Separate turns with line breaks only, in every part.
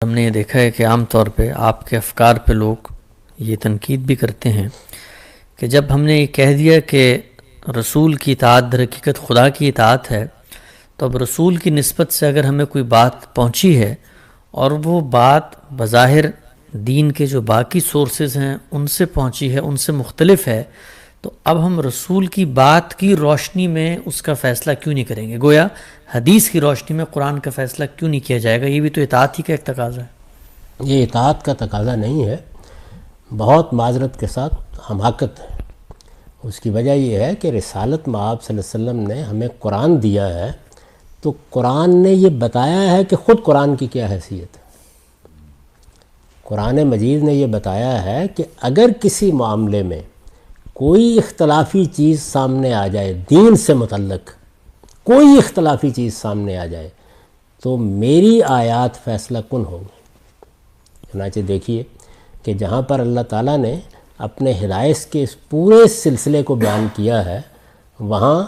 ہم نے یہ دیکھا ہے کہ عام طور پہ آپ کے افکار پہ لوگ یہ تنقید بھی کرتے ہیں کہ جب ہم نے یہ کہہ دیا کہ رسول کی اطاعت در حقیقت خدا کی اطاعت ہے، تو اب رسول کی نسبت سے اگر ہمیں کوئی بات پہنچی ہے اور وہ بات بظاہر دین کے جو باقی سورسز ہیں ان سے پہنچی ہے، ان سے مختلف ہے، تو اب ہم رسول کی بات کی روشنی میں اس کا فیصلہ کیوں نہیں کریں گے؟ گویا حدیث کی روشنی میں قرآن کا فیصلہ کیوں نہیں کیا جائے گا؟ یہ بھی تو اطاعت ہی کا ایک تقاضا ہے۔
یہ اطاعت کا تقاضا نہیں ہے، بہت معذرت کے ساتھ حماقت ہے۔ اس کی وجہ یہ ہے کہ رسالت مآب صلی اللہ علیہ وسلم نے ہمیں قرآن دیا ہے، تو قرآن نے یہ بتایا ہے کہ خود قرآن کی کیا حیثیت ہے۔ قرآن مجید نے یہ بتایا ہے کہ اگر کسی معاملے میں کوئی اختلافی چیز سامنے آ جائے، دین سے متعلق کوئی اختلافی چیز سامنے آ جائے، تو میری آیات فیصلہ کن ہوگی۔ چنانچہ دیکھیے کہ جہاں پر اللہ تعالیٰ نے اپنے ہدایت کے اس پورے سلسلے کو بیان کیا ہے، وہاں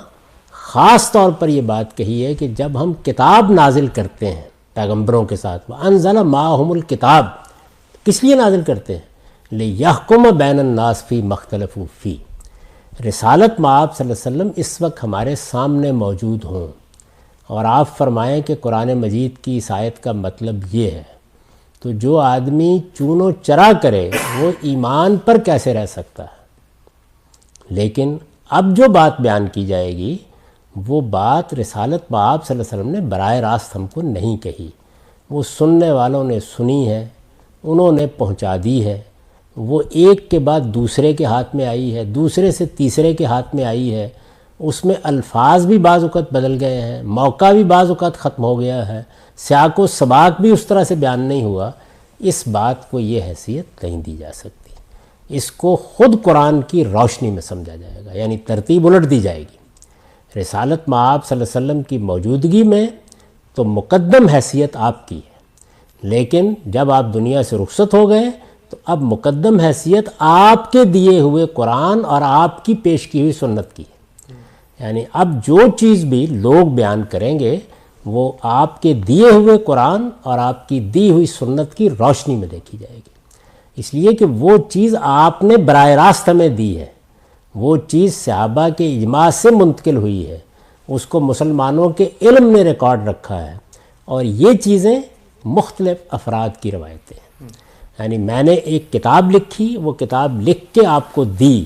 خاص طور پر یہ بات کہی ہے کہ جب ہم کتاب نازل کرتے ہیں پیغمبروں کے ساتھ، وَأَنزَلَ مَعَهُمُ الْكِتَابَ، کس لیے نازل کرتے ہیں؟ لِيَحْكُمَ بَيْنَ النَّاسِ فِي مَا اخْتَلَفُوا فِيهِ۔ رسالت مآب صلی اللہ علیہ وسلم اس وقت ہمارے سامنے موجود ہوں اور آپ فرمائیں کہ قرآن مجید کی اس آیت کا مطلب یہ ہے، تو جو آدمی چون و چرا کرے وہ ایمان پر کیسے رہ سکتا ہے؟ لیکن اب جو بات بیان کی جائے گی وہ بات رسالت مآب صلی اللہ علیہ وسلم نے براہ راست ہم کو نہیں کہی، وہ سننے والوں نے سنی ہے، انہوں نے پہنچا دی ہے، وہ ایک کے بعد دوسرے کے ہاتھ میں آئی ہے، دوسرے سے تیسرے کے ہاتھ میں آئی ہے، اس میں الفاظ بھی بعض اوقات بدل گئے ہیں، موقع بھی بعض اوقات ختم ہو گیا ہے، سیاق و سباق بھی اس طرح سے بیان نہیں ہوا۔ اس بات کو یہ حیثیت نہیں دی جا سکتی، اس کو خود قرآن کی روشنی میں سمجھا جائے گا، یعنی ترتیب الٹ دی جائے گی۔ رسالت مآب صلی اللہ علیہ وسلم کی موجودگی میں تو مقدم حیثیت آپ کی ہے، لیکن جب آپ دنیا سے رخصت ہو گئے تو اب مقدم حیثیت آپ کے دیے ہوئے قرآن اور آپ کی پیش کی ہوئی سنت کی ہے۔ یعنی اب جو چیز بھی لوگ بیان کریں گے وہ آپ کے دیے ہوئے قرآن اور آپ کی دی ہوئی سنت کی روشنی میں دیکھی جائے گی، اس لیے کہ وہ چیز آپ نے براہ راست ہمیں دی ہے، وہ چیز صحابہ کے اجماع سے منتقل ہوئی ہے، اس کو مسلمانوں کے علم نے ریکارڈ رکھا ہے، اور یہ چیزیں مختلف افراد کی روایتیں ہیں۔ یعنی میں نے ایک کتاب لکھی، وہ کتاب لکھ کے آپ کو دی،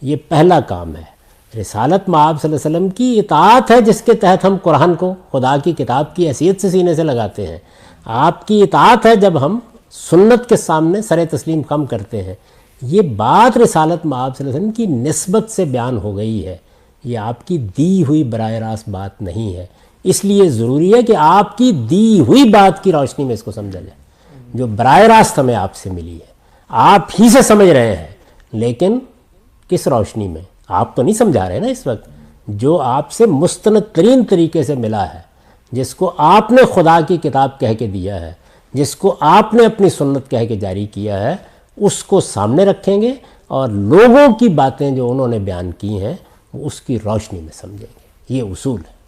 یہ پہلا کام ہے۔ رسالت مآب صلی اللہ علیہ وسلم کی اطاعت ہے جس کے تحت ہم قرآن کو خدا کی کتاب کی حیثیت سے سینے سے لگاتے ہیں۔ آپ کی اطاعت ہے جب ہم سنت کے سامنے سر تسلیم خم کرتے ہیں۔ یہ بات رسالت مآب صلی اللہ علیہ وسلم کی نسبت سے بیان ہو گئی ہے، یہ آپ کی دی ہوئی براہ راست بات نہیں ہے، اس لیے ضروری ہے کہ آپ کی دی ہوئی بات کی روشنی میں اس کو سمجھا جائے، جو براہ راست ہمیں آپ سے ملی ہے، آپ ہی سے سمجھ رہے ہیں، لیکن کس روشنی میں؟ آپ تو نہیں سمجھا رہے نا اس وقت، جو آپ سے مستند ترین طریقے سے ملا ہے، جس کو آپ نے خدا کی کتاب کہہ کے دیا ہے، جس کو آپ نے اپنی سنت کہہ کے جاری کیا ہے، اس کو سامنے رکھیں گے اور لوگوں کی باتیں جو انہوں نے بیان کی ہیں وہ اس کی روشنی میں سمجھیں گے۔ یہ اصول ہے۔